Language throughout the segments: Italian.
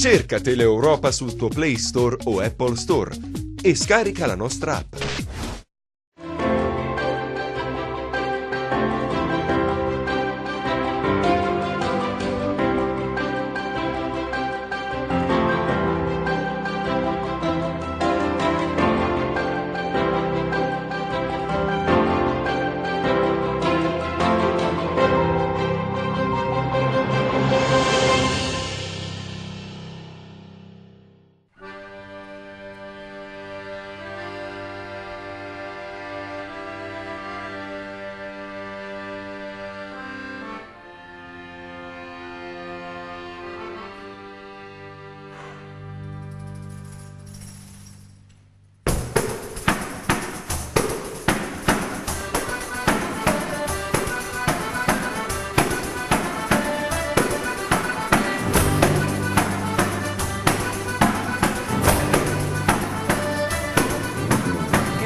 Cerca Teleeuropa sul tuo Play Store o Apple Store e scarica la nostra app.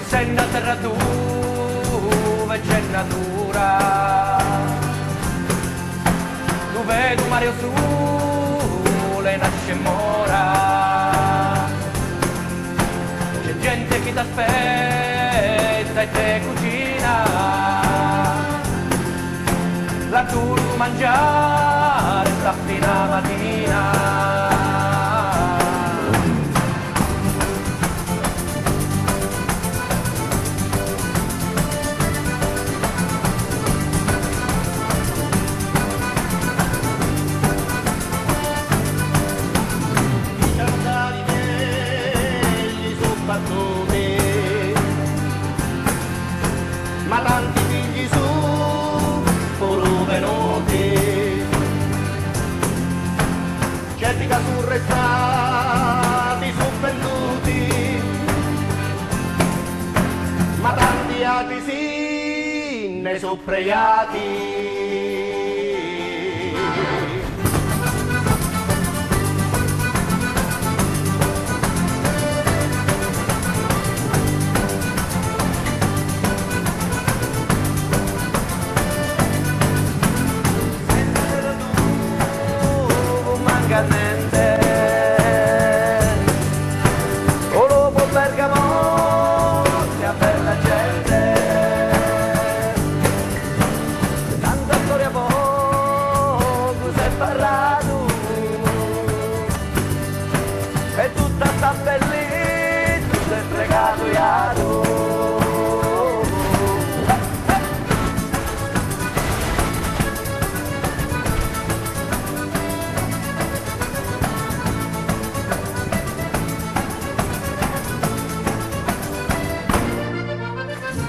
Senna terra dove c'è natura, dove tu mare o sole nasce e mora, c'è gente che ti aspetta e te cucina, la tu mangiare sta fino a mattina. Ma tanti figli su pure venuti, certi che sono restati su venduti, ma tanti altri sì ne sono pregati. O lobo Bergamo, sia per la gente, tanta storia poco si è parlato, e tutta sta bellezza tu sei fregato iato.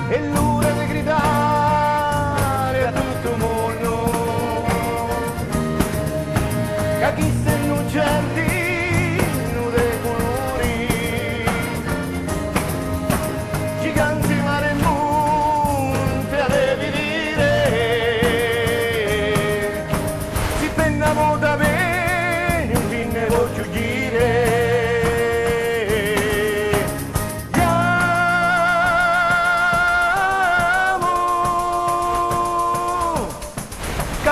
E l'ora di gridare a tutto il mondo che chi se non giardino dei colori, giganti mare e monte a devi dire, si pennamo da bene un ne voglio dire.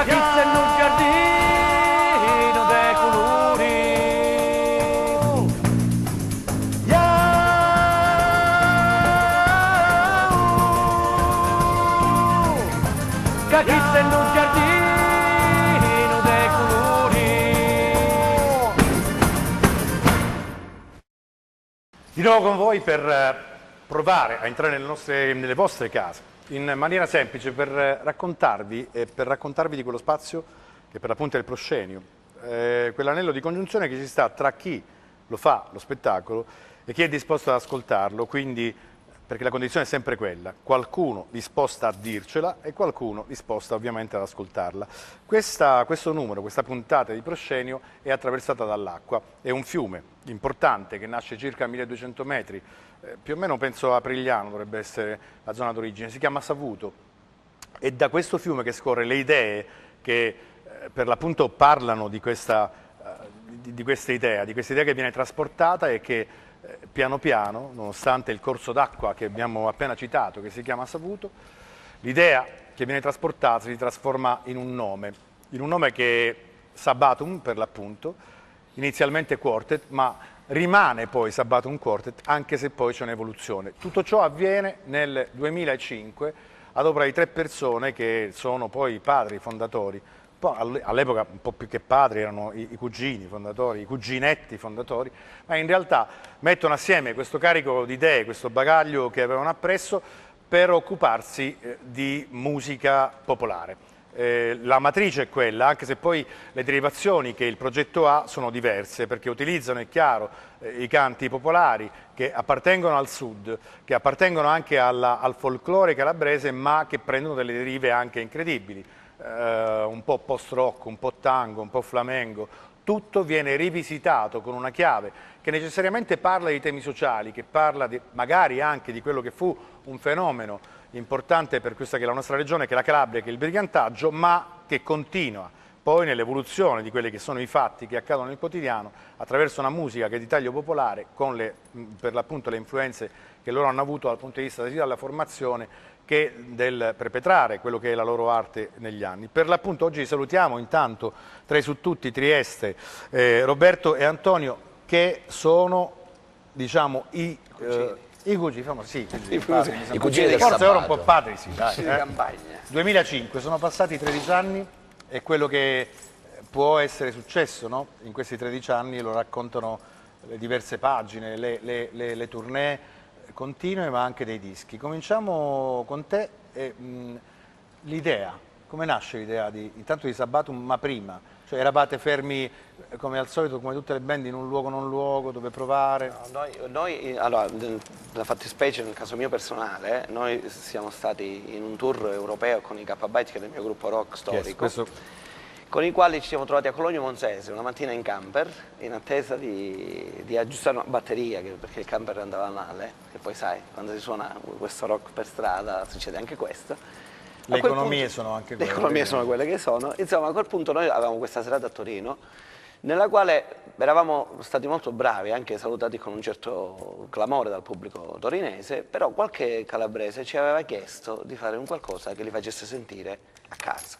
Chi se non giardino dei colori, chi se non giardino dei colori. Di nuovo con voi per provare a entrare nelle vostre case in maniera semplice per raccontarvi di quello spazio che per l'appunto è il proscenio, quell'anello di congiunzione che ci sta tra chi lo fa, lo spettacolo, e chi è disposto ad ascoltarlo, quindi perché la condizione è sempre quella, qualcuno disposto a dircela e qualcuno disposto ovviamente ad ascoltarla. Questo numero, questa puntata di proscenio è attraversata dall'acqua, è un fiume importante che nasce circa a 1200 metri, più o meno penso a Prigliano dovrebbe essere la zona d'origine, si chiama Savuto, e da questo fiume che scorre le idee che per l'appunto parlano di questa idea che viene trasportata e che piano piano, nonostante il corso d'acqua che abbiamo appena citato, che si chiama Savuto, l'idea che viene trasportata si trasforma in un nome che è Sabatum per l'appunto, inizialmente quartet, ma rimane poi Sabato un quartet, anche se poi c'è un'evoluzione. Tutto ciò avviene nel 2005 ad opera di 3 persone che sono poi i padri fondatori. All'epoca un po' più che padri erano i cugini fondatori, i cuginetti fondatori, ma in realtà mettono assieme questo carico di idee, questo bagaglio che avevano appresso per occuparsi di musica popolare. La matrice è quella, anche se poi le derivazioni che il progetto ha sono diverse, perché utilizzano, è chiaro, i canti popolari che appartengono al sud, che appartengono anche al folklore calabrese, ma che prendono delle derive anche incredibili, un po' post-rock, un po' tango, un po' flamenco. Tutto viene rivisitato con una chiave che necessariamente parla di temi sociali, che parla magari anche di quello che fu un fenomeno importante per questa che è la nostra regione, che è la Calabria, che è il brigantaggio, ma che continua poi nell'evoluzione di quelli che sono i fatti che accadono nel quotidiano attraverso una musica che è di taglio popolare, con per l'appunto le influenze che loro hanno avuto dal punto di vista sia della formazione che del perpetrare quello che è la loro arte negli anni. Per l'appunto oggi salutiamo intanto 3 su tutti, Trieste, Roberto e Antonio, che sono, diciamo, i cugini, sì, i cugini del forse Sabato. ora un po' padri, sì, dai, Di campagna. 2005, sono passati 13 anni e quello che può essere successo, no? In questi 13 anni lo raccontano le diverse pagine, le tournée continue, ma anche dei dischi. Cominciamo con te, l'idea, come nasce l'idea intanto di Sabatum, ma prima? Cioè eravate fermi come al solito, come tutte le band, in un luogo non luogo, dove provare? No, noi, allora, nella fattispecie, nel caso mio personale, noi siamo stati in un tour europeo con i K-Byte, che è il mio gruppo rock storico, con i quali ci siamo trovati a Cologno Monzese una mattina in camper, in attesa di aggiustare una batteria, perché il camper andava male, e poi sai, quando si suona questo rock per strada succede anche questo. Le economie sono anche quelle. Le economie sono quelle che sono. Insomma, a quel punto noi avevamo questa serata a Torino, nella quale eravamo stati molto bravi, anche salutati con un certo clamore dal pubblico torinese, però qualche calabrese ci aveva chiesto di fare un qualcosa che li facesse sentire a casa.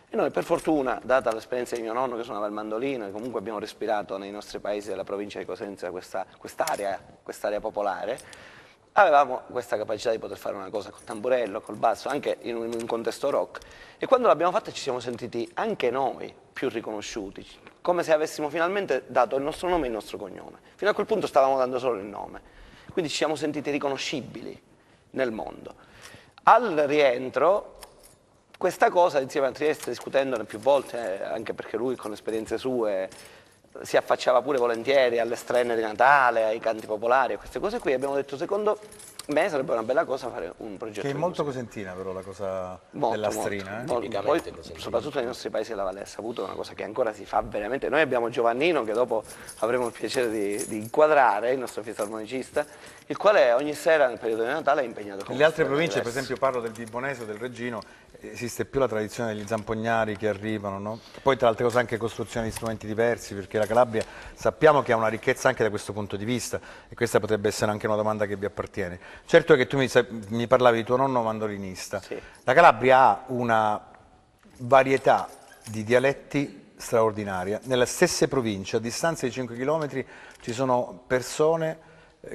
E noi, per fortuna, data l'esperienza di mio nonno che suonava il mandolino, e comunque abbiamo respirato nei nostri paesi della provincia di Cosenza quest'area popolare, avevamo questa capacità di poter fare una cosa col tamburello, col basso, anche in un contesto rock. E quando l'abbiamo fatta ci siamo sentiti anche noi più riconosciuti, come se avessimo finalmente dato il nostro nome e il nostro cognome. Fino a quel punto stavamo dando solo il nome, quindi ci siamo sentiti riconoscibili nel mondo. Al rientro, questa cosa, insieme a Trieste, discutendone più volte, anche perché lui con esperienze sue si affacciava pure volentieri alle strenne di Natale, ai canti popolari, a queste cose qui, abbiamo detto, secondo me sarebbe una bella cosa fare un progetto. Che è molto cosentina però la cosa della strina. Poi, soprattutto nei nostri paesi della Valle del Saputo, è una cosa che ancora si fa veramente. Noi abbiamo Giovannino, che dopo avremo il piacere di inquadrare, il nostro fisarmonicista, il quale ogni sera nel periodo di Natale è impegnato con nelle altre province, per esempio parlo del Vibonese o del Reggino, esiste più la tradizione degli zampognari che arrivano, no? Poi tra altre cose anche costruzione di strumenti diversi, perché la Calabria sappiamo che ha una ricchezza anche da questo punto di vista, e questa potrebbe essere anche una domanda che vi appartiene. Certo è che tu mi parlavi di tuo nonno mandolinista. Sì. La Calabria ha una varietà di dialetti straordinaria. Nelle stesse province, a distanza di 5 km, ci sono persone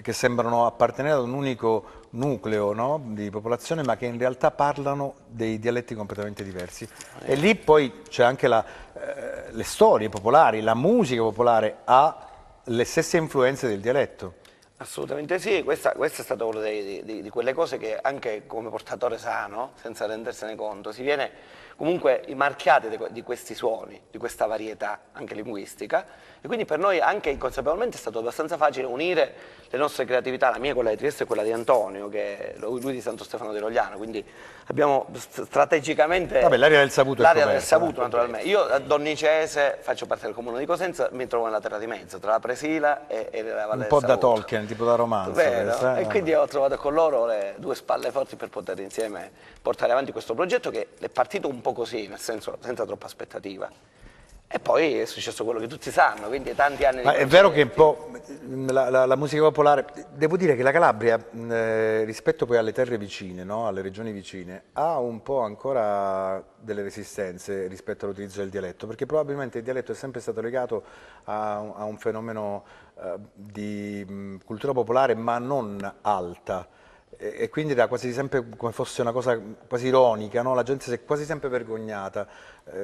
che sembrano appartenere ad un unico nucleo, no? Di popolazione, ma che in realtà parlano dei dialetti completamente diversi. E lì poi c'è anche le storie popolari, la musica popolare ha le stesse influenze del dialetto. Assolutamente sì, questa è stata una di quelle cose che anche come portatore sano, senza rendersene conto, si viene comunque marchiati di questi suoni, di questa varietà anche linguistica, e quindi per noi anche inconsapevolmente è stato abbastanza facile unire le nostre creatività, la mia, quella di Trieste e quella di Antonio, che lui di Santo Stefano di Rogliano, quindi abbiamo strategicamente... Vabbè, l'area del Saputo è l'area coperta, del Saputo naturalmente. Io a Donnicese faccio parte del comune di Cosenza, mi trovo nella terra di mezzo, tra la Presila e la Valle del Saputo. Un po' da Tolkien, tipo da romanzo. Vero? E quindi ho trovato con loro le 2 spalle forti per poter insieme portare avanti questo progetto che è partito un po' così, nel senso senza troppa aspettativa. E poi è successo quello che tutti sanno, quindi tanti anni di Ma è vero che un po' la musica popolare, devo dire che la Calabria rispetto poi alle terre vicine, no? Alle regioni vicine, ha un po' ancora delle resistenze rispetto all'utilizzo del dialetto, perché probabilmente il dialetto è sempre stato legato a un fenomeno di cultura popolare ma non alta. E quindi era quasi sempre come fosse una cosa quasi ironica, no? La gente si è quasi sempre vergognata.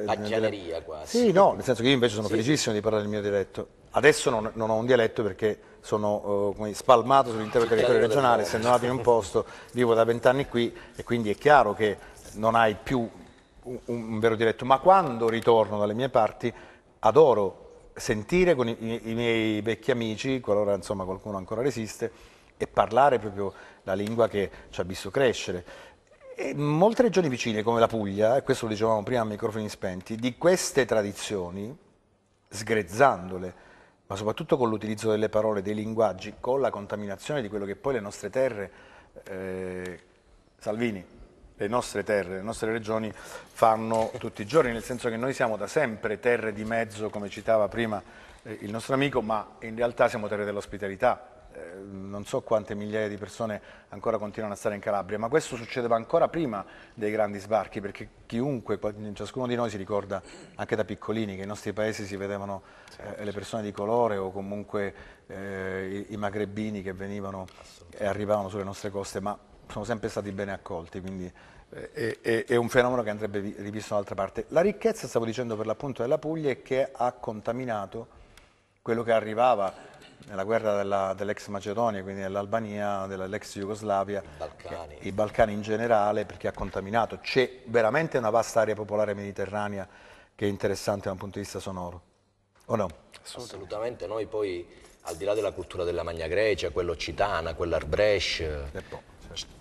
Pacchianeria quasi. Sì, no, nel senso che io invece sono felicissimo di parlare il mio dialetto. Adesso non ho un dialetto perché sono spalmato sull'intero territorio regionale, essendo nato in un posto, vivo da 20 anni qui e quindi è chiaro che non hai più un vero dialetto. Ma quando ritorno dalle mie parti adoro sentire con i miei vecchi amici, qualora insomma qualcuno ancora resiste, e parlare proprio la lingua che ci ha visto crescere. E molte regioni vicine come la Puglia, e questo lo dicevamo prima a microfoni spenti, di queste tradizioni, sgrezzandole, ma soprattutto con l'utilizzo delle parole, dei linguaggi, con la contaminazione di quello che poi le nostre terre, Salvini, le nostre terre, le nostre regioni fanno tutti i giorni, nel senso che noi siamo da sempre terre di mezzo, come citava prima il nostro amico, ma in realtà siamo terre dell'ospitalità. Non so quante migliaia di persone ancora continuano a stare in Calabria, ma questo succedeva ancora prima dei grandi sbarchi, perché chiunque, ciascuno di noi si ricorda anche da piccolini che i nostri paesi si vedevano le persone di colore o comunque i magrebini che venivano e arrivavano sulle nostre coste, ma sono sempre stati bene accolti, quindi è un fenomeno che andrebbe rivisto dall'altra parte. La ricchezza, stavo dicendo per l'appunto della Puglia, è che ha contaminato quello che arrivava nella guerra dell'ex Macedonia, quindi dell'Albania, dell'ex Jugoslavia, i Balcani in generale, perché ha contaminato. C'è veramente una vasta area popolare mediterranea che è interessante da un punto di vista sonoro, o no? Assolutamente, noi poi al di là della cultura della Magna Grecia, quella occitana, quella Arbresh,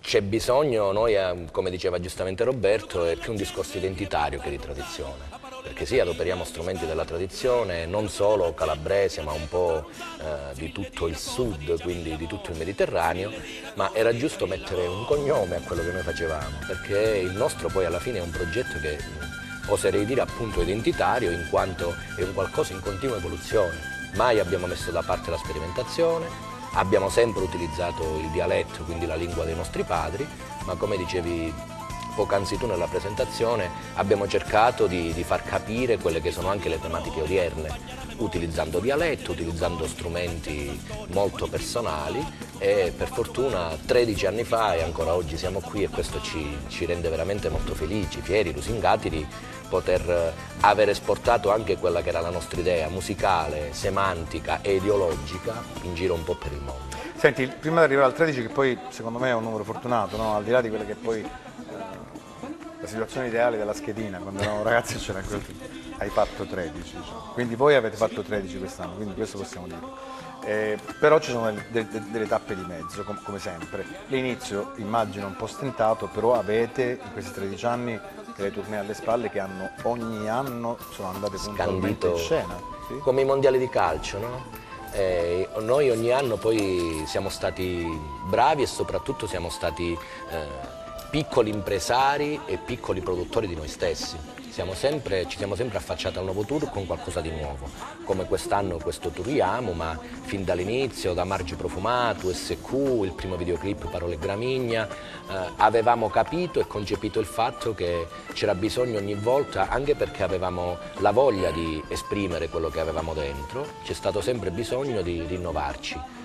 c'è bisogno, noi come diceva giustamente Roberto, è più un discorso identitario che di tradizione. Perché sì, adoperiamo strumenti della tradizione, non solo calabrese, ma un po' di tutto il sud, quindi di tutto il Mediterraneo, ma era giusto mettere un cognome a quello che noi facevamo, perché il nostro poi alla fine è un progetto che oserei dire appunto identitario, in quanto è un qualcosa in continua evoluzione. Mai abbiamo messo da parte la sperimentazione, abbiamo sempre utilizzato il dialetto, quindi la lingua dei nostri padri, ma come dicevi poc'anzi tu nella presentazione, abbiamo cercato di far capire quelle che sono anche le tematiche odierne, utilizzando dialetto, utilizzando strumenti molto personali e per fortuna 13 anni fa e ancora oggi siamo qui e questo ci rende veramente molto felici, fieri, lusingati di poter aver esportato anche quella che era la nostra idea musicale, semantica e ideologica in giro un po' per il mondo. Senti, prima di arrivare al 13, che poi secondo me è un numero fortunato, no? Al di là di quelle che poi la situazione ideale della schedina, quando eravamo ragazzi c'era quel, hai fatto 13, diciamo. Quindi voi avete fatto 13 quest'anno, quindi questo possiamo dire. Però ci sono delle tappe di mezzo, come sempre. L'inizio immagino un po' stentato, però avete in questi 13 anni delle tournée alle spalle che ogni anno sono andate puntualmente in scena. Sì? Come i mondiali di calcio, no? Noi ogni anno poi siamo stati bravi e soprattutto siamo stati piccoli impresari e piccoli produttori di noi stessi. Ci siamo sempre affacciati al nuovo tour con qualcosa di nuovo, come quest'anno questo Touriamo, ma fin dall'inizio, da Margi Profumato, SQ, il primo videoclip Parole Gramigna, avevamo capito e concepito il fatto che c'era bisogno ogni volta, anche perché avevamo la voglia di esprimere quello che avevamo dentro, c'è stato sempre bisogno di rinnovarci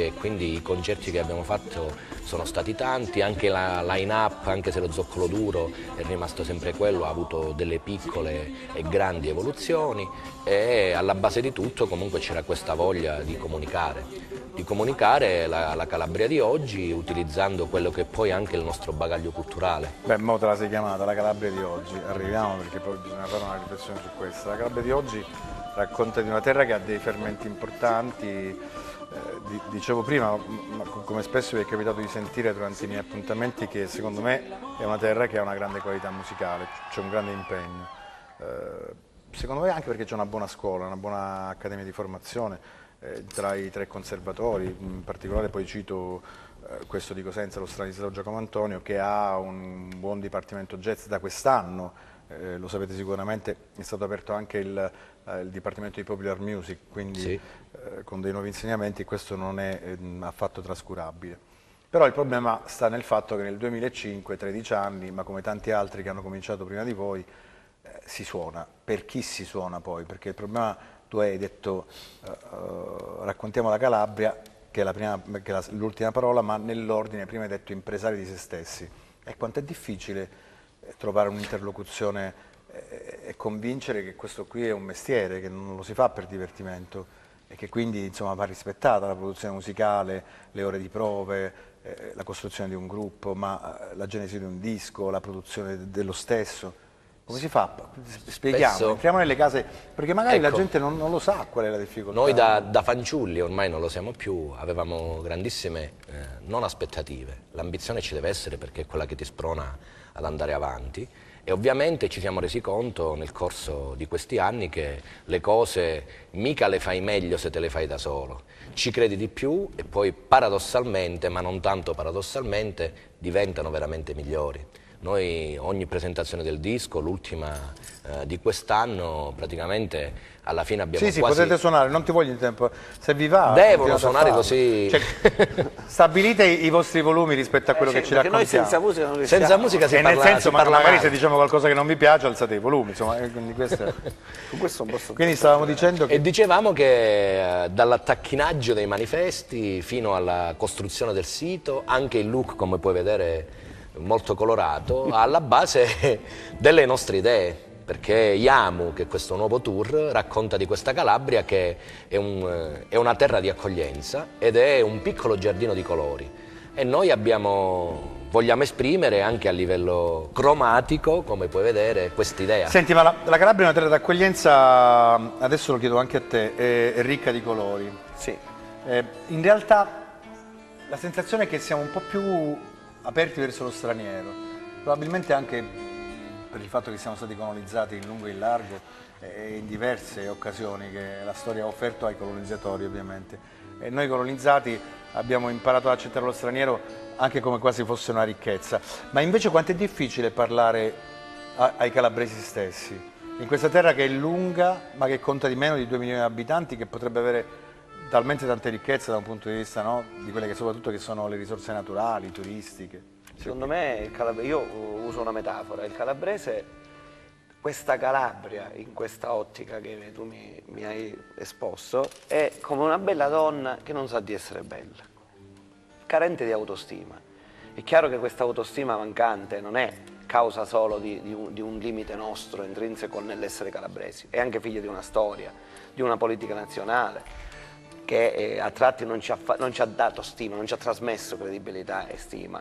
e quindi i concerti che abbiamo fatto sono stati tanti, anche la line-up, anche se lo zoccolo duro è rimasto sempre quello, ha avuto delle piccole e grandi evoluzioni e alla base di tutto comunque c'era questa voglia di comunicare la Calabria di oggi utilizzando quello che poi è anche il nostro bagaglio culturale. Beh, mo te la sei chiamata la Calabria di oggi, arriviamo perché poi bisogna fare una riflessione su questo. La Calabria di oggi racconta di una terra che ha dei fermenti importanti. Dicevo prima, ma come spesso vi è capitato di sentire durante i miei appuntamenti, che secondo me è una terra che ha una grande qualità musicale, c'è un grande impegno. Secondo me anche perché c'è una buona scuola, una buona accademia di formazione tra i 3 conservatori, in particolare poi cito questo di Cosenza, lo Stanislao Giacomo Antonio, che ha un buon dipartimento jazz da quest'anno, lo sapete sicuramente, è stato aperto anche il Dipartimento di Popular Music, quindi Sì. con dei nuovi insegnamenti, questo non è affatto trascurabile. Però il problema sta nel fatto che nel 2005, 13 anni, ma come tanti altri che hanno cominciato prima di voi, si suona. Per chi si suona poi? Perché il problema, tu hai detto, raccontiamo la Calabria, che è l'ultima parola, ma nell'ordine prima hai detto impresari di se stessi. E quanto è difficile trovare un'interlocuzione e convincere che questo qui è un mestiere, che non lo si fa per divertimento e che quindi insomma va rispettata la produzione musicale, le ore di prove, la costruzione di un gruppo, ma la genesi di un disco, la produzione dello stesso. Come si fa? Spieghiamo, Spesso- entriamo nelle case, perché magari la Ecco. gente non lo sa qual è la difficoltà. Noi da fanciulli, ormai non lo siamo più, avevamo grandissime non aspettative. L'ambizione ci deve essere perché è quella che ti sprona ad andare avanti e ovviamente ci siamo resi conto nel corso di questi anni che le cose mica le fai meglio se te le fai da solo. Ci credi di più e poi paradossalmente, ma non tanto paradossalmente, diventano veramente migliori. Noi ogni presentazione del disco, l'ultima di quest'anno, praticamente alla fine abbiamo Sì, quasi... potete suonare, non ti voglio di tempo. Se vi va, Devono continuate a suonare farlo. così. Cioè, stabilite i vostri volumi rispetto a quello che ci perché noi raccontiamo. senza musica non riusciamo. Senza musica si E nel parla, senso, si parla magari male. se diciamo qualcosa che non vi piace, alzate i volumi, insomma, quindi questo è... Con questo non posso... Quindi stavamo dicendo che E dicevamo che dall'attacchinaggio dei manifesti fino alla costruzione del sito, anche il look, come puoi vedere, molto colorato, alla base delle nostre idee. Perché Yamu, che è questo nuovo tour, racconta di questa Calabria che è una terra di accoglienza ed è un piccolo giardino di colori. E noi vogliamo esprimere anche a livello cromatico, come puoi vedere, quest'idea. Senti, ma la Calabria è una terra d'accoglienza, adesso lo chiedo anche a te, è ricca di colori. Sì. In realtà la sensazione è che siamo un po' più aperti verso lo straniero, probabilmente anche per il fatto che siamo stati colonizzati in lungo e in largo e in diverse occasioni che la storia ha offerto ai colonizzatori ovviamente. E noi colonizzati abbiamo imparato ad accettare lo straniero anche come quasi fosse una ricchezza. Ma invece quanto è difficile parlare ai calabresi stessi, in questa terra che è lunga ma che conta di meno di 2 milioni di abitanti, che potrebbe avere talmente tante ricchezze da un punto di vista, no, di quelle che soprattutto che sono le risorse naturali, turistiche. Secondo me, io uso una metafora, il calabrese, questa Calabria, in questa ottica che tu mi hai esposto, è come una bella donna che non sa di essere bella, carente di autostima. È chiaro che questa autostima mancante non è causa solo di un limite nostro intrinseco nell'essere calabresi, è anche figlia di una storia, di una politica nazionale che a tratti non ci ha dato stima, non ci ha trasmesso credibilità e stima.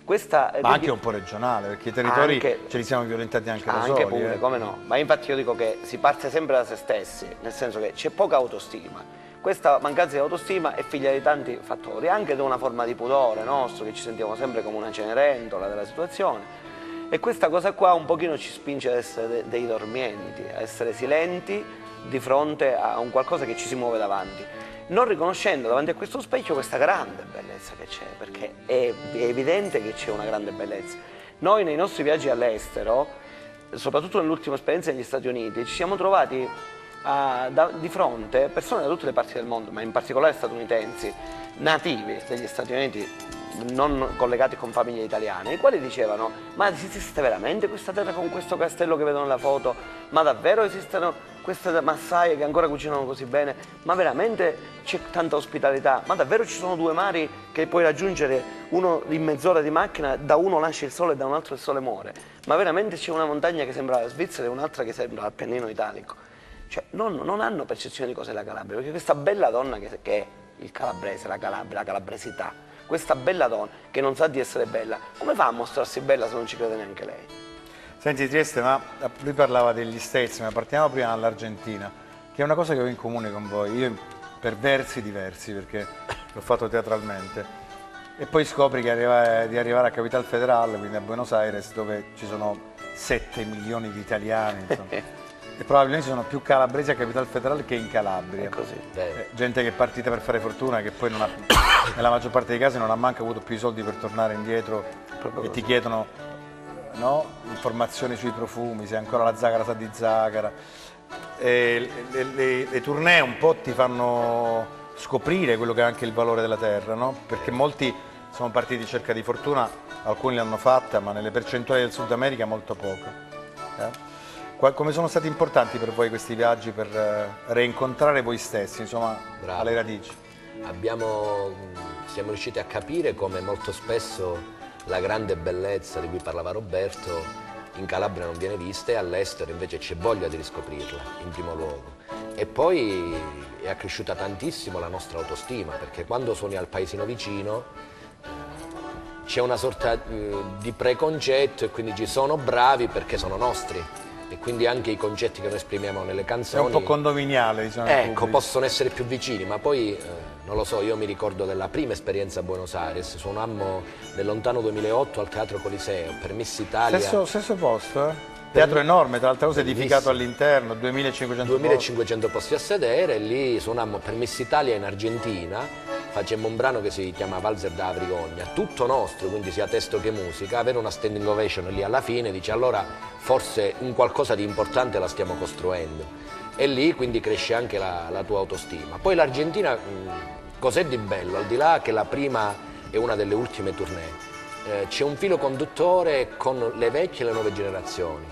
Ma anche un po' regionale, perché i territori ce li siamo violentati anche da soli. Pure, come no, ma infatti io dico che si parte sempre da se stessi, nel senso che c'è poca autostima. Questa mancanza di autostima è figlia di tanti fattori, anche di una forma di pudore nostro, che ci sentiamo sempre come una cenerentola della situazione, e questa cosa qua un pochino ci spinge ad essere dei dormienti, a essere silenti di fronte a un qualcosa che ci si muove davanti, non riconoscendo davanti a questo specchio questa grande bellezza che c'è, perché è evidente che c'è una grande bellezza. Noi nei nostri viaggi all'estero, soprattutto nell'ultima esperienza negli Stati Uniti, ci siamo trovati di fronte persone da tutte le parti del mondo, ma in particolare statunitensi, nativi degli Stati Uniti, non collegati con famiglie italiane, i quali dicevano: ma esiste veramente questa terra con questo castello che vedono nella foto? Ma davvero esistono queste massaie che ancora cucinano così bene? Ma veramente c'è tanta ospitalità? Ma davvero ci sono 2 mari che puoi raggiungere, uno in mezz'ora di macchina, da uno nasce il sole e da un altro il sole muore? Ma veramente c'è una montagna che sembra la Svizzera e un'altra che sembra l'Appennino italico? Cioè non hanno percezione di cos'è la Calabria, perché questa bella donna che è il calabrese, la Calabria, la calabresità, questa bella donna che non sa di essere bella, come fa a mostrarsi bella se non ci crede neanche lei? Senti Trieste, ma lui parlava degli States, ma partiamo prima dall'Argentina, che è una cosa che ho in comune con voi, io per versi diversi, perché l'ho fatto teatralmente, e poi scopri che di arrivare a Capital Federal, quindi a Buenos Aires, dove ci sono 7 milioni di italiani, insomma. E probabilmente ci sono più calabresi a Capital Federal che in Calabria. È così. Gente che è partita per fare fortuna, che poi nella maggior parte dei casi non ha manco avuto più i soldi per tornare indietro, e ti chiedono no? Informazioni sui profumi, se ancora la zagara sa di zagara. Le tournée un po' ti fanno scoprire quello che è anche il valore della terra, no? Perché molti sono partiti in cerca di fortuna, alcuni l'hanno fatta, ma nelle percentuali del Sud America molto poco. Come sono stati importanti per voi questi viaggi per reincontrare voi stessi, insomma, Bravo. alle radici? Siamo riusciti a capire come molto spesso la grande bellezza di cui parlava Roberto in Calabria non viene vista e all'estero invece c'è voglia di riscoprirla in primo luogo. E poi è accresciuta tantissimo la nostra autostima, perché quando suoni al paesino vicino c'è una sorta di preconcetto e quindi ci sono bravi perché sono nostri. E quindi anche i concetti che noi esprimiamo nelle canzoni... È un po' condominiale, diciamo. Ecco, possono essere più vicini, ma poi, non lo so, io mi ricordo della prima esperienza a Buenos Aires, suonammo nel lontano 2008 al Teatro Coliseo, per Miss Italia. Stesso posto, eh? Teatro enorme, tra l'altro cosa edificato all'interno, 2500 posti a sedere, e lì suonammo per Miss Italia in Argentina, facemmo un brano che si chiama Valzer da Avrigogna, tutto nostro, quindi sia testo che musica, avere una standing ovation lì alla fine, dice allora forse un qualcosa di importante la stiamo costruendo, e lì quindi cresce anche la tua autostima. Poi l'Argentina, cos'è di bello, al di là che la prima è una delle ultime tournée, c'è un filo conduttore con le vecchie e le nuove generazioni.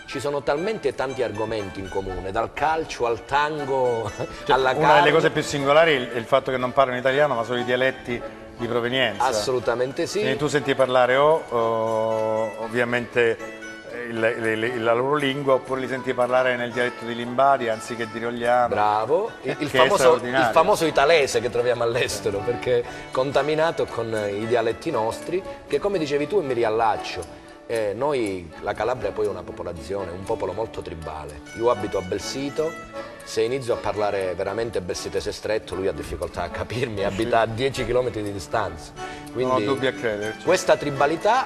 Ci sono talmente tanti argomenti in comune, dal calcio al tango, alla carne. Una delle cose più singolari è il fatto che non parlano italiano, ma sono i dialetti di provenienza. Assolutamente sì. Quindi tu senti parlare ovviamente la loro lingua, oppure li senti parlare nel dialetto di Limbadi anziché di Rogliano. Bravo, il famoso italese che troviamo all'estero, perché contaminato con i dialetti nostri, che come dicevi tu mi riallaccio. Noi, la Calabria poi è una popolazione, un popolo molto tribale. Io abito a Belsito, se inizio a parlare veramente belsitese stretto, lui ha difficoltà a capirmi, abita a 10 km di distanza. Quindi non ho dubbi a crederci. Questa tribalità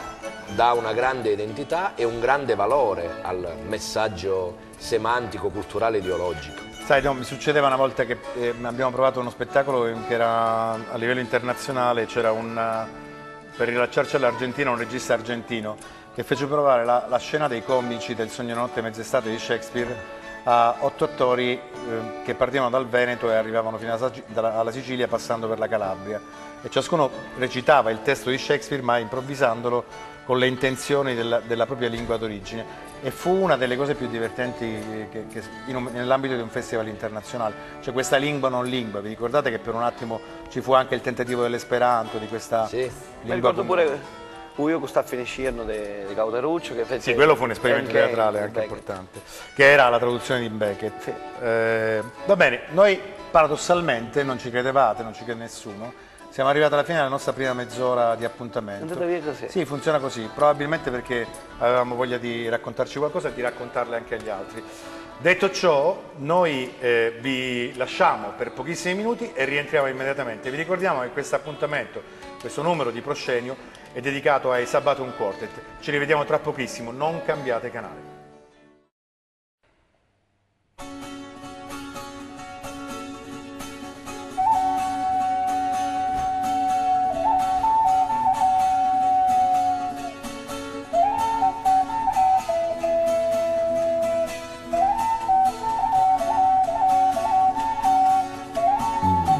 dà una grande identità e un grande valore al messaggio semantico, culturale e ideologico. Sai, no, mi succedeva una volta che abbiamo provato uno spettacolo che era a livello internazionale, c'era per rilacciarci all'Argentina un regista argentino che fece provare la scena dei comici del Sogno notte mezz'estate di Shakespeare a 8 attori che partivano dal Veneto e arrivavano fino alla Sicilia passando per la Calabria, e ciascuno recitava il testo di Shakespeare ma improvvisandolo con le intenzioni della propria lingua d'origine, e fu una delle cose più divertenti nell'ambito di un festival internazionale, cioè questa lingua non lingua. Vi ricordate che per un attimo ci fu anche il tentativo dell'esperanto, di questa Sì, lingua? mi ricordo pure Uio Gustav Finiscirno di Cauteruccio che fece... Sì, quello fu un esperimento teatrale anche importante, che era la traduzione di Beckett. Sì. Va bene, noi paradossalmente, non ci credevate, non ci crede nessuno, siamo arrivati alla fine della nostra prima mezz'ora di appuntamento. È andata via così? Sì, funziona così, probabilmente perché avevamo voglia di raccontarci qualcosa e di raccontarle anche agli altri. Detto ciò, noi vi lasciamo per pochissimi minuti e rientriamo immediatamente. Vi ricordiamo che questo appuntamento, questo numero di Proscenio, è dedicato ai Sabaton Quartet. Ci rivediamo tra pochissimo, non cambiate canale.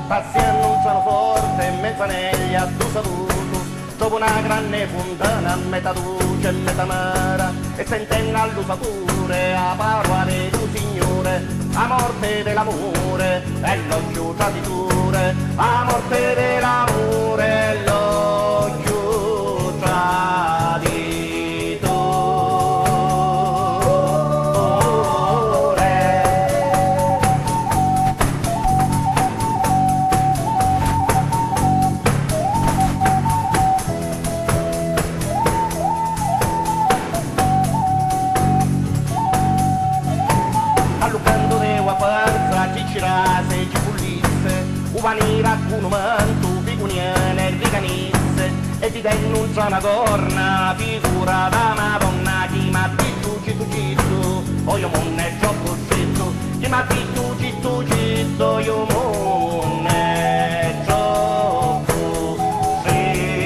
Passi annunciano forte in mezzo negli a tu saluto, dopo una grande fontana, metà luce e metà mara, e sentendo all'usature a parola di tu signore, a morte dell'amore e l'occhio traditore, a morte dell'amore e l'occhio traditore. Se ci pulisse, uvanira con un manto, picuniane e ricanisse, e ti denuncia una corna, figura da Madonna, chi ma citto, o io monne troppo scritto, chi ma citto, io monne troppo scritto.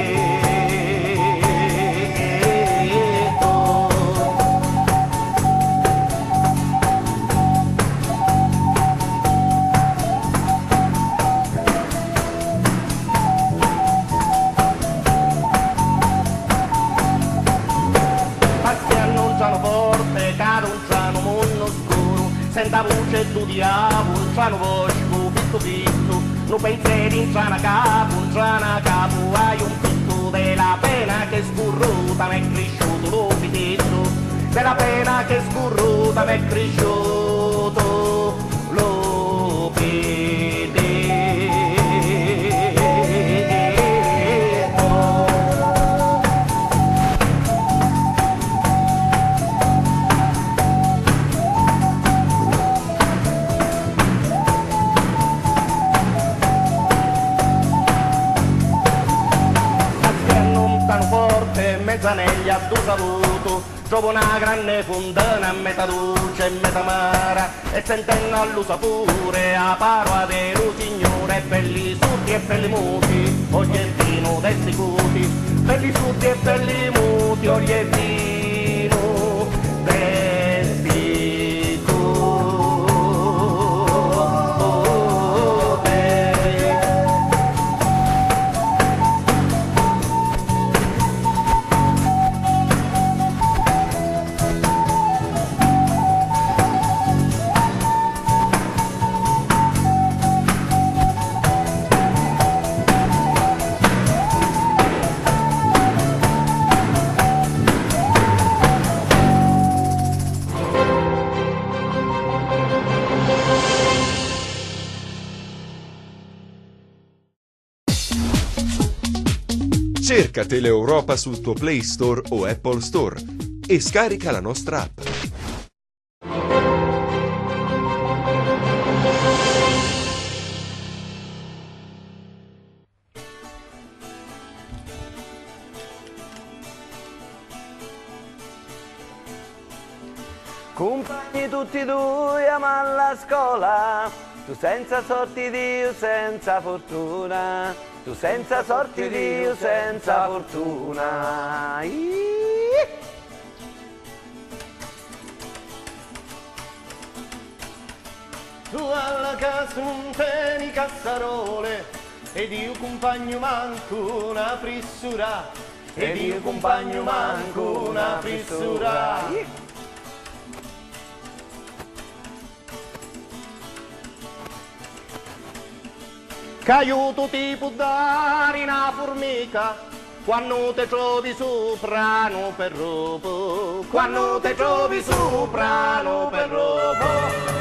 c'hanno bosco, pitto pitto, non pensieri in c'ana capo, hai un pitto della pena che scurruta, m'è cresciuto lo pitto, della pena che scurruta, m'è cresciuto lo pitto. Mezzaneglia tu saluto, trovo una grande fontana, metà dolce e metà amara, e sentendo all'usa pure a parola dello signore, belli sutti e belli muti, ogliettino del sicuti, belli sutti e belli muti, ogliettino del sicuti. Cerca Teleeuropa sul tuo Play Store o Apple Store e scarica la nostra app. Compagni tutti due alla scuola, tu senza sorti Dio, senza fortuna, tu senza sorti Dio, senza fortuna. Tu alla casa non tieni cassarole, ed io compagno manco una frissura, ed io compagno manco una frissura. Che aiuto ti può dare una formica quando te trovi sopra no per robo, quando te trovi sopra no per robo.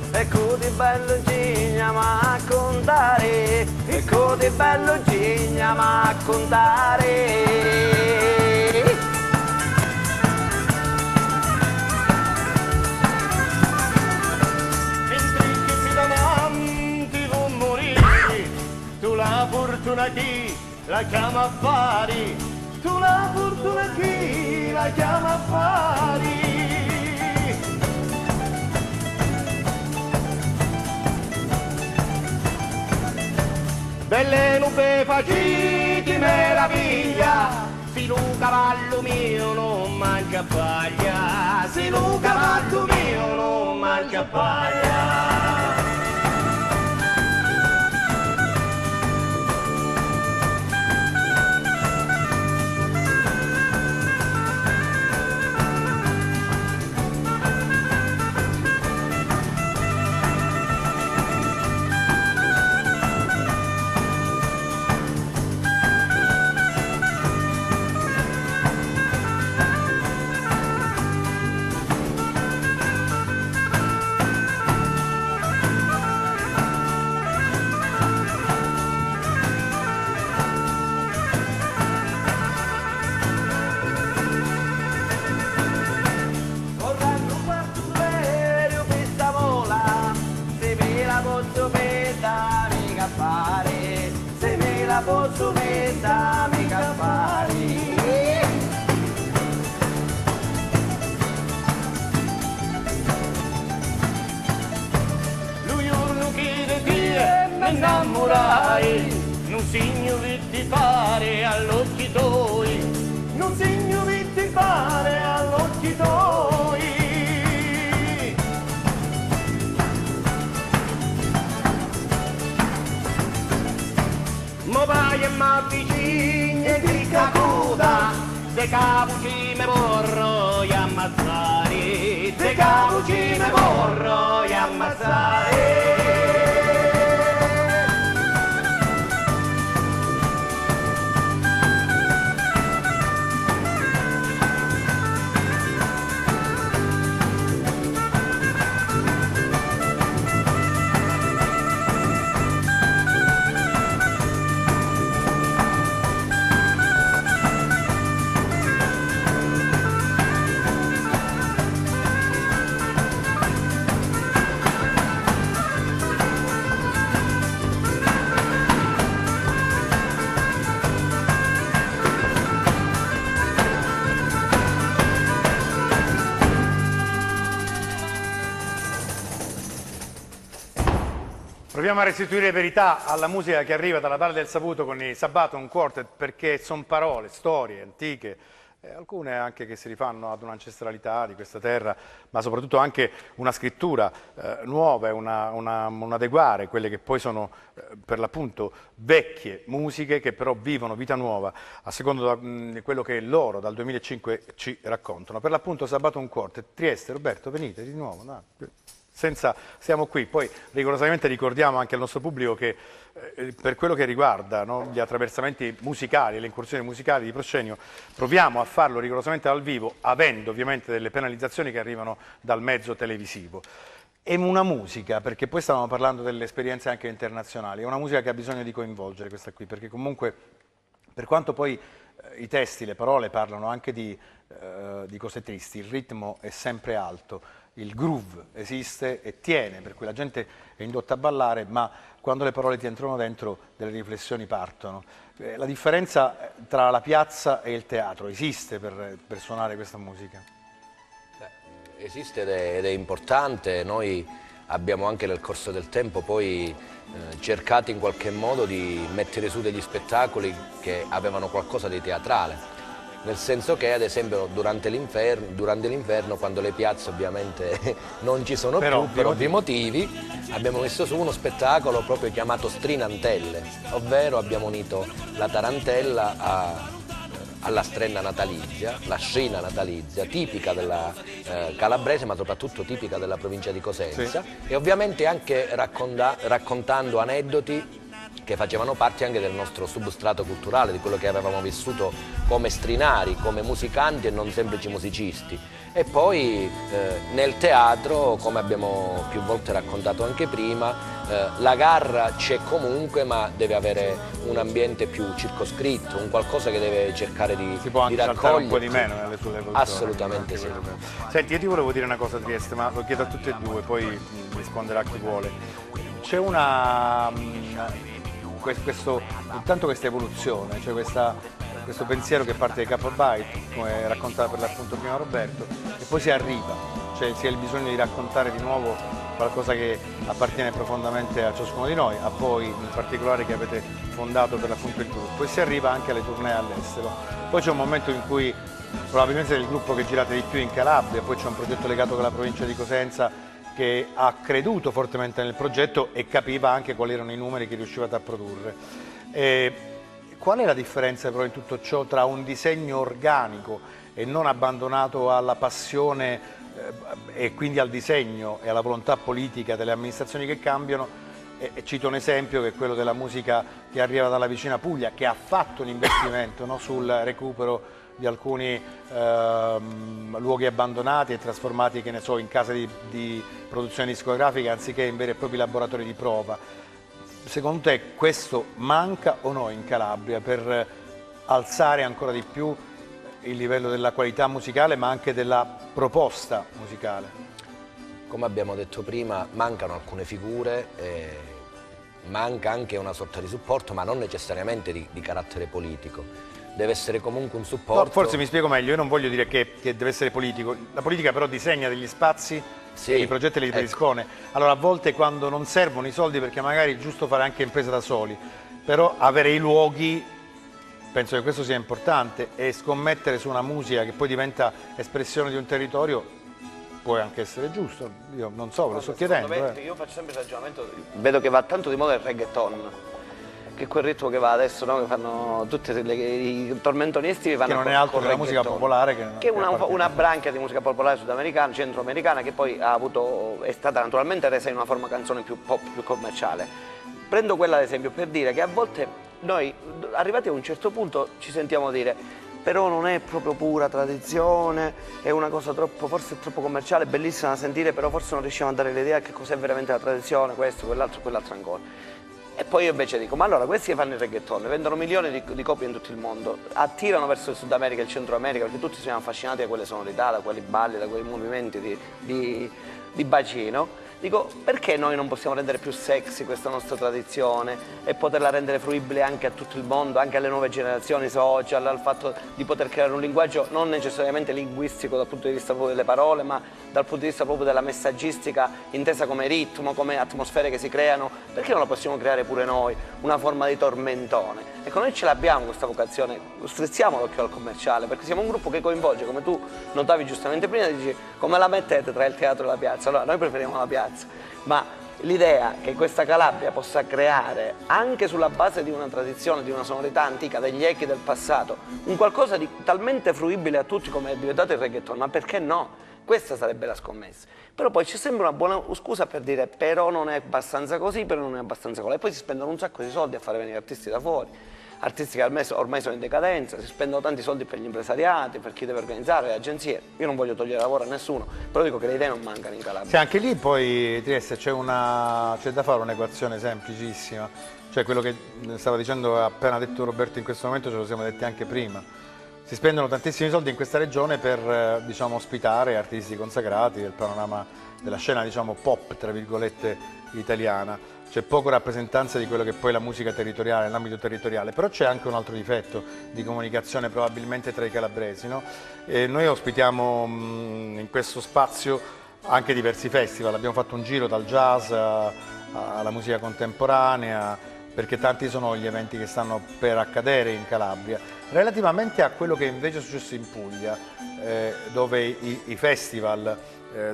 Ecco di bello Gigna ma contare, ecco di bello Gigna ma contare. Mentre che ti davanti non morire, tu la fortuna chi la chiama affari, tu la fortuna chi la chiama affari. Belle nube faciti meraviglia, se lo cavallo mio non mangia paglia, se lo cavallo mio non mangia paglia. posso mettere mica fare. Lui non chiede che mi innamorai, non segno di fare all'occhi tuoi, non segno di fare all'occhi tuoi. Mo vai e m'avvicini e di cacuda, se capuci me vorrò ammazzare, se capuci me vorrò ammazzare. Proviamo a restituire verità alla musica che arriva dalla Valle del Savuto con i Sabaton Quartet, perché sono parole, storie antiche, alcune anche che si rifanno ad un'ancestralità di questa terra, ma soprattutto anche una scrittura nuova, un adeguare quelle che poi sono per l'appunto vecchie musiche che però vivono vita nuova a seconda di quello che loro dal 2005 ci raccontano. Per l'appunto Sabaton Quartet, Trieste, Roberto, venite di nuovo. No? Siamo qui, poi rigorosamente ricordiamo anche al nostro pubblico che per quello che riguarda gli attraversamenti musicali, le incursioni musicali di Proscenio, proviamo a farlo rigorosamente dal vivo, avendo ovviamente delle penalizzazioni che arrivano dal mezzo televisivo. È una musica, perché poi stavamo parlando delle esperienze anche internazionali, è una musica che ha bisogno di coinvolgere questa qui, perché comunque per quanto poi i testi, le parole parlano anche di cose tristi, il ritmo è sempre alto, il groove esiste e tiene, per cui la gente è indotta a ballare, ma quando le parole ti entrano dentro delle riflessioni partono. La differenza tra la piazza e il teatro esiste per suonare questa musica? Beh, esiste ed è importante. Noi abbiamo anche nel corso del tempo poi cercato in qualche modo di mettere su degli spettacoli che avevano qualcosa di teatrale. Nel senso che, ad esempio, durante l'inverno, quando le piazze ovviamente non ci sono più, per ovvi motivi, abbiamo messo su uno spettacolo proprio chiamato Strinantelle, ovvero abbiamo unito la tarantella alla strenna natalizia, la scena natalizia, tipica della calabrese, ma soprattutto tipica della provincia di Cosenza, sì. E ovviamente anche raccontando aneddoti che facevano parte anche del nostro substrato culturale, di quello che avevamo vissuto come strinari, come musicanti e non semplici musicisti. E poi nel teatro, come abbiamo più volte raccontato anche prima, la garra c'è comunque, ma deve avere un ambiente più circoscritto, un qualcosa che deve cercare di si può anche saltare un po' di meno nelle sue evoluzioni. Assolutamente sì. Senti, io ti volevo dire una cosa, Trieste, ma lo chiedo a tutti e due, poi risponderà chi vuole. C'è intanto questa evoluzione, cioè questo pensiero che parte dai Capo Byte, come raccontava per l'appunto prima Roberto, e poi si arriva, cioè si ha il bisogno di raccontare di nuovo qualcosa che appartiene profondamente a ciascuno di noi, a voi in particolare che avete fondato per l'appunto il gruppo, e si arriva anche alle tournée all'estero. Poi c'è un momento in cui probabilmente è il gruppo che girate di più in Calabria, poi c'è un progetto legato con la provincia di Cosenza che ha creduto fortemente nel progetto e capiva anche quali erano i numeri che riuscivate a produrre. Qual è la differenza però in tutto ciò tra un disegno organico e non abbandonato alla passione e quindi al disegno e alla volontà politica delle amministrazioni che cambiano? E cito un esempio che è quello della musica che arriva dalla vicina Puglia, che ha fatto un investimento sul recupero di alcuni luoghi abbandonati e trasformati, che ne so, in case di produzione discografica anziché in veri e propri laboratori di prova. Secondo te questo manca o no in Calabria per alzare ancora di più il livello della qualità musicale ma anche della proposta musicale? Come abbiamo detto prima, mancano alcune figure, manca anche una sorta di supporto, ma non necessariamente di carattere politico. Deve essere comunque un supporto. No, forse mi spiego meglio, io non voglio dire che deve essere politico, la politica però disegna degli spazi Sì, e i progetti li predispone. Allora a volte quando non servono i soldi, perché magari è giusto fare anche imprese da soli, però avere i luoghi, penso che questo sia importante, e scommettere su una musica che poi diventa espressione di un territorio può anche essere giusto. Io non so, ve lo sto chiedendo. Io faccio sempre il ragionamento, vedo che va tanto di moda il reggaeton, che è quel ritmo che va adesso, no? Che fanno tutti i tormentoni estivi vanno Che non è col altro che la musica reggaeton, popolare. che è una branca di musica popolare sudamericana, centroamericana, che poi è stata naturalmente resa in una forma canzone più pop, più commerciale. Prendo quella ad esempio per dire che a volte noi, arrivati a un certo punto, ci sentiamo dire però non è proprio pura tradizione, è una cosa troppo, forse è troppo commerciale, bellissima da sentire, però forse non riusciamo a dare l'idea che cos'è veramente la tradizione, questo, quell'altro ancora. E poi io invece dico, ma allora questi che fanno il reggaeton, vendono milioni di copie in tutto il mondo, attirano verso il Sud America e il Centro America, perché tutti siamo affascinati da quelle sonorità, da quei balli, da quei movimenti di bacino. Dico, perché noi non possiamo rendere più sexy questa nostra tradizione e poterla rendere fruibile anche a tutto il mondo, anche alle nuove generazioni social, al fatto di poter creare un linguaggio non necessariamente linguistico dal punto di vista proprio delle parole, ma dal punto di vista proprio della messaggistica intesa come ritmo, come atmosfere che si creano. Perché non la possiamo creare pure noi, una forma di tormentone? Ecco, noi ce l'abbiamo questa vocazione, strizziamo l'occhio al commerciale, perché siamo un gruppo che coinvolge, come tu notavi giustamente prima, dici come la mettete tra il teatro e la piazza? Allora noi preferiamo la piazza, ma l'idea che questa Calabria possa creare, anche sulla base di una tradizione, di una sonorità antica, degli echi del passato, un qualcosa di talmente fruibile a tutti come è diventato il reggaeton, ma perché no? Questa sarebbe la scommessa. Però poi c'è sempre una buona scusa per dire però non è abbastanza così, però non è abbastanza colà. E poi si spendono un sacco di soldi a fare venire artisti da fuori, artisti che ormai sono in decadenza, si spendono tanti soldi per gli impresariati, per chi deve organizzare, le agenzie. Io non voglio togliere lavoro a nessuno, però dico che le idee non mancano in Calabria. Sì, anche lì poi Trieste c'è da fare un'equazione semplicissima, cioè quello che stava dicendo, appena detto Roberto in questo momento, ce lo siamo detti anche prima. Si spendono tantissimi soldi in questa regione per diciamo, ospitare artisti consacrati del panorama della scena diciamo, pop, tra virgolette, italiana. C'è poco rappresentanza di quello che poi è la musica territoriale, nell'ambito territoriale, però c'è anche un altro difetto di comunicazione probabilmente tra i calabresi. No? Noi ospitiamo in questo spazio anche diversi festival, abbiamo fatto un giro dal jazz alla musica contemporanea, perché tanti sono gli eventi che stanno per accadere in Calabria. Relativamente a quello che invece è successo in Puglia, dove i festival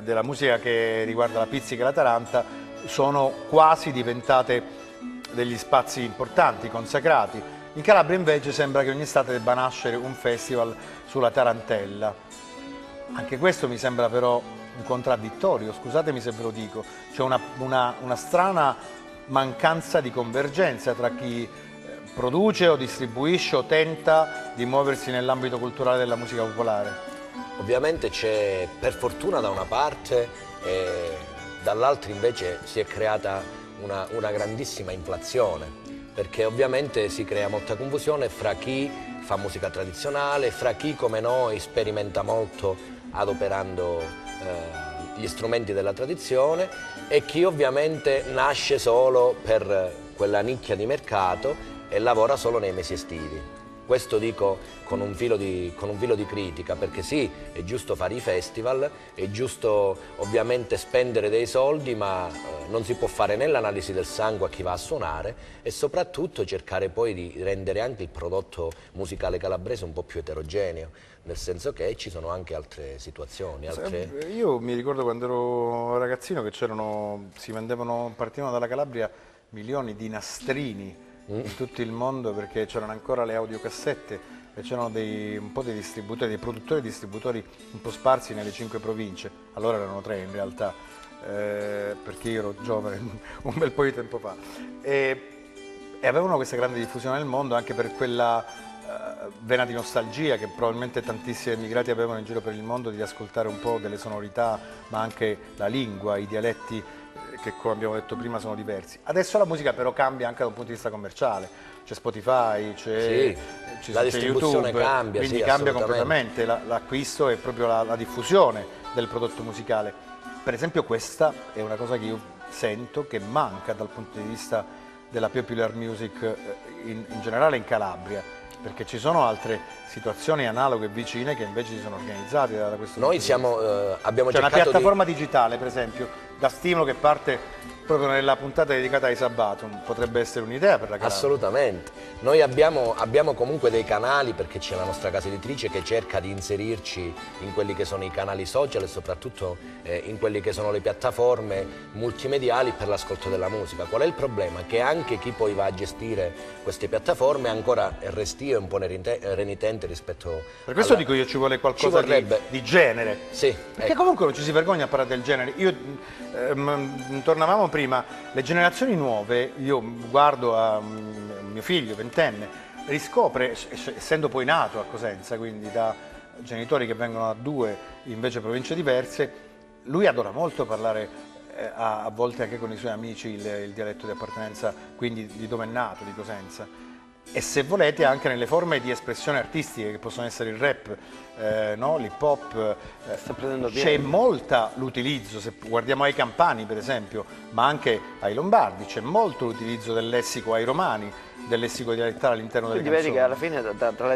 della musica che riguarda la pizzica e la taranta sono quasi diventate degli spazi importanti, consacrati. In Calabria invece sembra che ogni estate debba nascere un festival sulla tarantella. Anche questo mi sembra però un contraddittorio, scusatemi se ve lo dico. C'è una strana mancanza di convergenza tra chi produce o distribuisce o tenta di muoversi nell'ambito culturale della musica popolare. Ovviamente c'è, per fortuna da una parte, dall'altra invece si è creata una grandissima inflazione, perché ovviamente si crea molta confusione fra chi fa musica tradizionale, fra chi come noi sperimenta molto adoperando gli strumenti della tradizione e chi ovviamente nasce solo per quella nicchia di mercato e lavora solo nei mesi estivi. Questo dico con un filo di critica, perché sì, è giusto fare i festival, è giusto ovviamente spendere dei soldi, ma non si può fare né l'analisi del sangue a chi va a suonare e soprattutto cercare poi di rendere anche il prodotto musicale calabrese un po' più eterogeneo, nel senso che ci sono anche altre situazioni. Io mi ricordo quando ero ragazzino che partivano dalla Calabria milioni di nastrini in tutto il mondo, perché c'erano ancora le audiocassette e c'erano un po' dei distributori, dei produttori e distributori un po' sparsi nelle 5 province, allora erano 3 in realtà, perché io ero giovane un bel po' di tempo fa, e avevano questa grande diffusione nel mondo anche per quella vena di nostalgia che probabilmente tantissimi emigrati avevano in giro per il mondo, di ascoltare un po' delle sonorità, ma anche la lingua, i dialetti che come abbiamo detto prima sono diversi. Adesso la musica però cambia anche da un punto di vista commerciale, c'è Spotify, c'è la distribuzione YouTube, cambia, quindi sì, cambia completamente l'acquisto e proprio la diffusione del prodotto musicale. Per esempio questa è una cosa che io sento che manca dal punto di vista della popular music in generale in Calabria, perché ci sono altre situazioni analoghe e vicine che invece si sono organizzate da questo Noi punto di vista. abbiamo C'è una cercato piattaforma digitale, per esempio, da stimolo che parte proprio nella puntata dedicata ai Sabatum, potrebbe essere un'idea per la Calabria. Assolutamente. Noi abbiamo comunque dei canali, perché c'è la nostra casa editrice che cerca di inserirci in quelli che sono i canali social e soprattutto in quelli che sono le piattaforme multimediali per l'ascolto della musica. Qual è il problema? Che anche chi poi va a gestire queste piattaforme ancora è restio e un po' renitente rispetto Per questo dico io ci vuole qualcosa di genere. Sì, Perché comunque non ci si vergogna a parlare del genere. Tornavamo prima, le generazioni nuove, io guardo a mio figlio, 20enne, riscopre, essendo poi nato a Cosenza, quindi da genitori che vengono da due invece province diverse, lui adora molto parlare a volte anche con i suoi amici il dialetto di appartenenza, quindi di dove è nato, di Cosenza. E se volete anche nelle forme di espressione artistiche che possono essere il rap, no? L'hip hop, c'è molta l'utilizzo, se guardiamo ai campani per esempio, ma anche ai lombardi, c'è molto l'utilizzo del lessico ai romani, del lessico dialettale all'interno delle canzoni. Vedi che alla fine,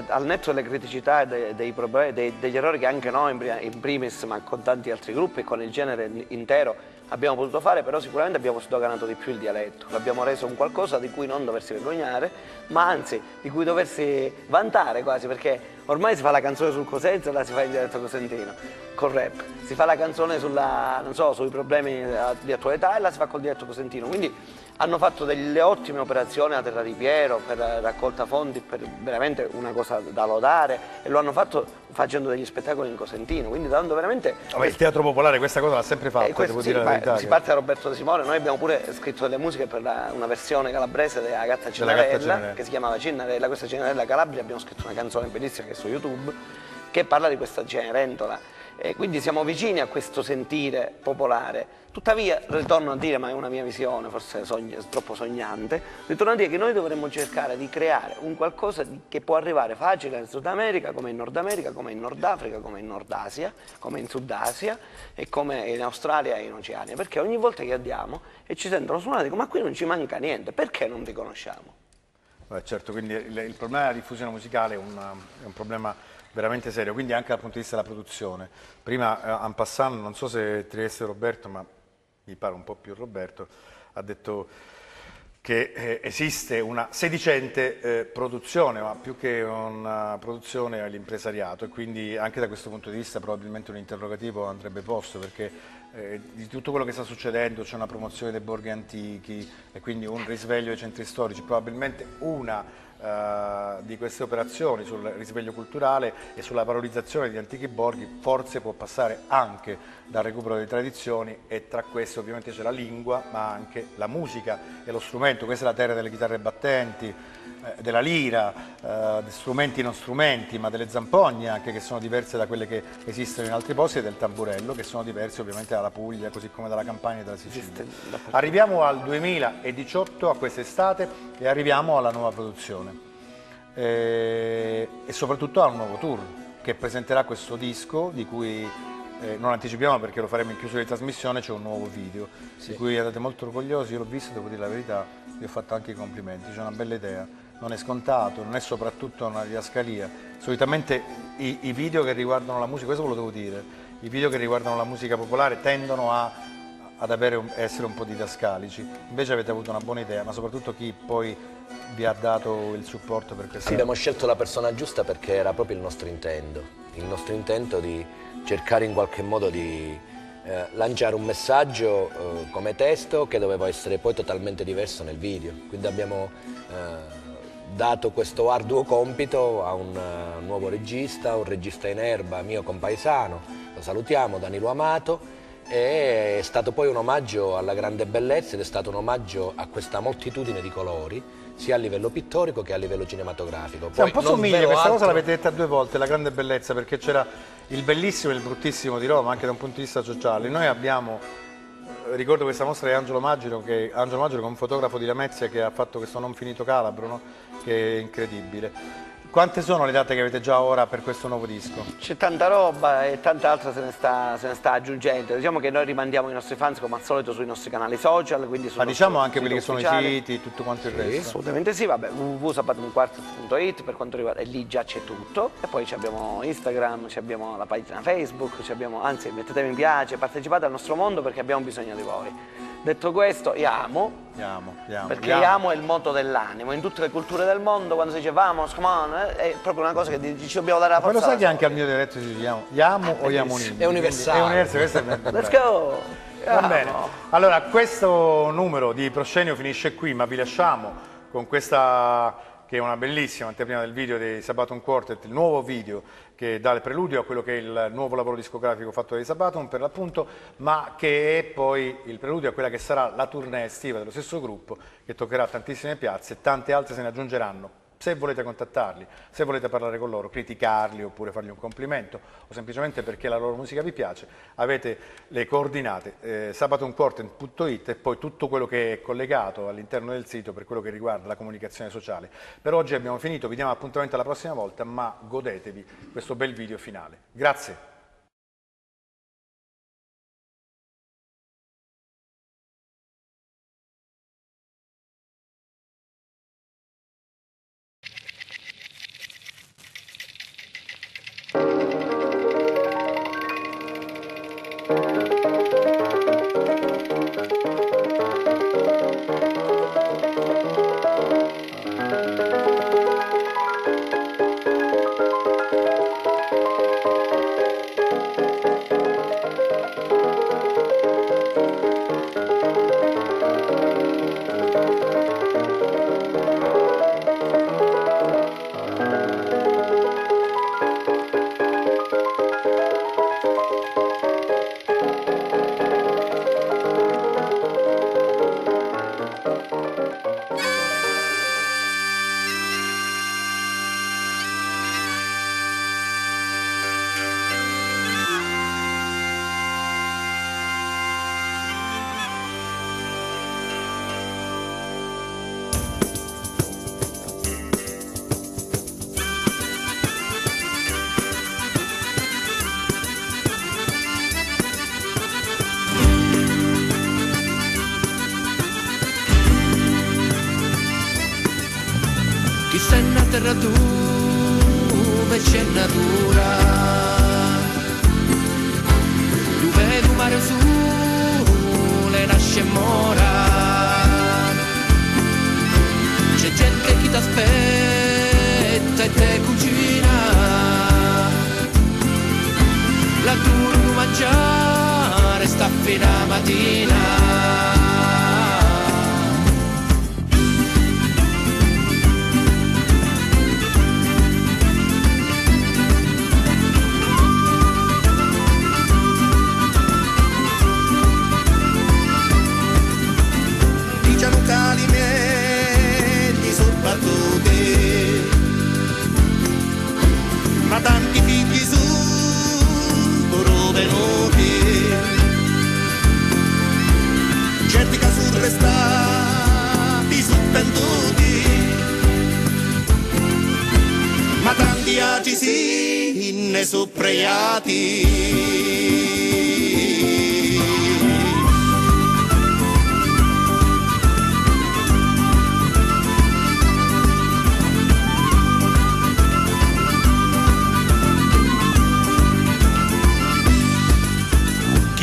al netto delle criticità e dei problemi, degli errori che anche noi in primis, ma con tanti altri gruppi e con il genere intero abbiamo potuto fare, però sicuramente abbiamo sdoganato di più il dialetto, l'abbiamo reso un qualcosa di cui non doversi vergognare, ma anzi di cui doversi vantare quasi, perché ormai si fa la canzone sul Cosenza e la si fa in dialetto cosentino, col rap, si fa la canzone non so, sui problemi di attualità e la si fa col dialetto cosentino, quindi hanno fatto delle ottime operazioni a Terra di Piero per raccolta fondi, per veramente una cosa da lodare, e lo hanno fatto facendo degli spettacoli in cosentino, quindi dando veramente... Il teatro popolare questa cosa l'ha sempre fatta, devo dire la verità. Si parte da Roberto De Simone, noi abbiamo pure scritto delle musiche per una versione calabrese della Gatta Cinarella, che si chiamava Cinarella, questa Cinarella Calabria, abbiamo scritto una canzone bellissima che è su YouTube, che parla di questa Cenerentola, e quindi siamo vicini a questo sentire popolare. Tuttavia, ritorno a dire, ma è una mia visione, forse troppo sognante, ritorno a dire che noi dovremmo cercare di creare un qualcosa che può arrivare facile in Sud America, come in Nord America, come in Nord Africa, come in Nord Asia, come in Sud Asia e come in Australia e in Oceania, perché ogni volta che andiamo e ci sentono suonare dico, ma qui non ci manca niente, perché non ti conosciamo? Certo, quindi il problema della diffusione musicale è un problema veramente serio, quindi anche dal punto di vista della produzione. Prima, en passant, non so se Trieste Roberto, ma mi pare un po' più Roberto, ha detto che esiste una sedicente produzione, ma più che una produzione è l'impresariato, e quindi anche da questo punto di vista probabilmente un interrogativo andrebbe posto, perché di tutto quello che sta succedendo c'è una promozione dei borghi antichi e quindi un risveglio dei centri storici, probabilmente una di queste operazioni sul risveglio culturale e sulla valorizzazione di antichi borghi forse può passare anche dal recupero delle tradizioni, e tra queste ovviamente c'è la lingua ma anche la musica e lo strumento. Questa è la terra delle chitarre battenti, della lira, di strumenti non strumenti, ma delle zampogne anche, che sono diverse da quelle che esistono in altri posti, e del tamburello, che sono diverse ovviamente dalla Puglia così come dalla Campania e dalla Sicilia. Arriviamo al 2018, a quest'estate, e arriviamo alla nuova produzione e soprattutto a un nuovo tour che presenterà questo disco, di cui non anticipiamo perché lo faremo in chiusura di trasmissione. C'è un nuovo video di cui andate molto orgogliosi, io l'ho visto, devo dire la verità, vi ho fatto anche i complimenti, c'è una bella idea, non è scontato, non è soprattutto una didascalia. Solitamente i video che riguardano la musica, questo ve lo devo dire, i video che riguardano la musica popolare tendono ad essere un po' didascalici, invece avete avuto una buona idea, ma soprattutto chi poi vi ha dato il supporto per questo. Abbiamo scelto la persona giusta perché era proprio il nostro intento di cercare in qualche modo di lanciare un messaggio come testo che doveva essere poi totalmente diverso nel video, quindi abbiamo dato questo arduo compito a un nuovo regista, un regista in erba, mio compaesano, lo salutiamo, Danilo Amato. È stato poi un omaggio alla grande bellezza ed è stato un omaggio a questa moltitudine di colori, sia a livello pittorico che a livello cinematografico. Poi, un po' somiglia, questa cosa l'avete detta due volte, la grande bellezza, perché c'era il bellissimo e il bruttissimo di Roma, anche da un punto di vista sociale. Noi abbiamo, ricordo questa mostra di Angelo Maggio, che è un fotografo di Lamezia che ha fatto questo Non finito calabro, no? Che è incredibile. Quante sono le date che avete già ora per questo nuovo disco? C'è tanta roba e tanta altra se ne sta aggiungendo. Diciamo che noi rimandiamo i nostri fans come al solito sui nostri canali social, quindi Ma diciamo anche quelli che sono i siti, tutto quanto il resto. Assolutamente sì, vabbè, www.sabatonunquarto.it per quanto riguarda, e lì già c'è tutto. E poi abbiamo Instagram, abbiamo la pagina Facebook, anzi mettete mi piace, partecipate al nostro mondo perché abbiamo bisogno di voi. Detto questo, amo. Perché amo è il moto dell'animo. In tutte le culture del mondo, quando si dice vamos, come on, è proprio una cosa che ci dobbiamo dare la forza. Ma lo sai che anche al mio dialetto si dice Yamo o Yamonini? È universale. È universale, questo è bello. Let's go! Va bene. Allora, questo numero di Proscenio finisce qui, ma vi lasciamo con questa che è una bellissima anteprima del video dei Sabaton Quartet, il nuovo video che dà il preludio a quello che è il nuovo lavoro discografico fatto dai Sabaton per l'appunto, ma che è poi il preludio a quella che sarà la tournée estiva dello stesso gruppo, che toccherà tantissime piazze e tante altre se ne aggiungeranno. Se volete contattarli, se volete parlare con loro, criticarli oppure fargli un complimento o semplicemente perché la loro musica vi piace, avete le coordinate sabatonquartet.it e poi tutto quello che è collegato all'interno del sito per quello che riguarda la comunicazione sociale. Per oggi abbiamo finito, vi diamo appuntamento alla prossima volta, ma godetevi questo bel video finale. Grazie. Sei una terra dove c'è natura, dove il mare sole nasce e mora, c'è gente che ti aspetta e te cucina, la tua mangiare sta fino a mattina. Locali miei sopravvalutati, ma tanti figli sono venuti, certi che sono restati sospenduti, ma tanti altri sì ne sono pregati.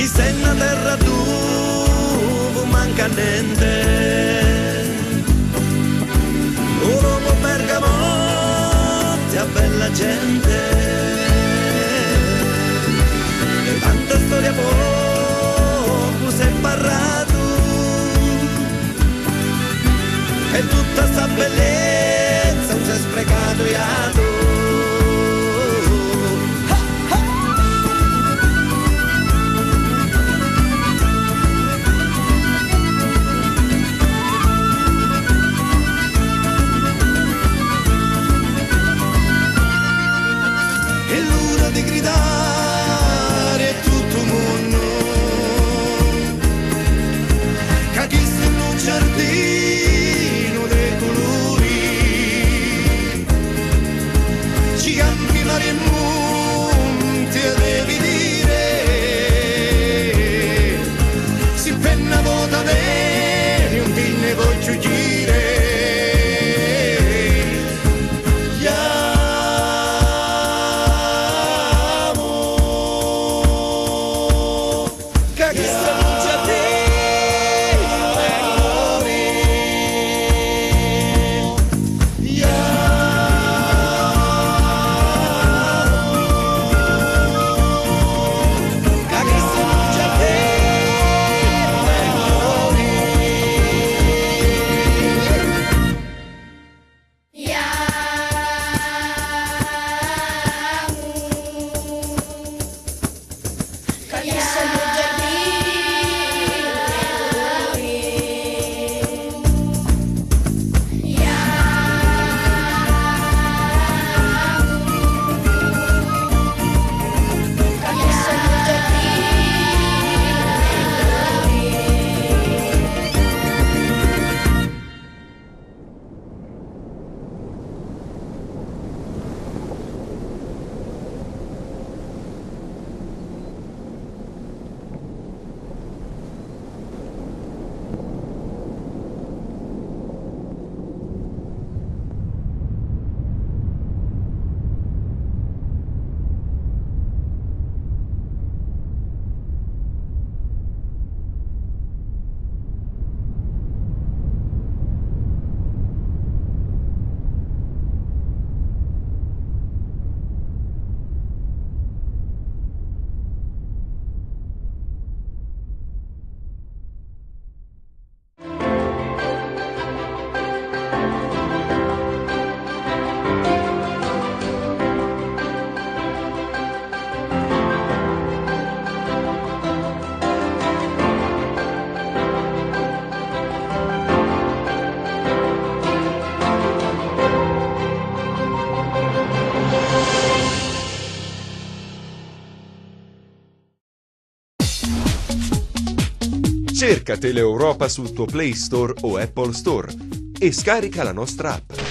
Sei una terra dove manca niente, Roma, Bergamo, c'è bella gente, e tanta storia poco si è parlato, e tutta sta bellezza non si è sprecato iato. Di gridare tutto il mondo che chi sta in un giardino dei colori Cerca Teleeuropa sul tuo Play Store o Apple Store e scarica la nostra app.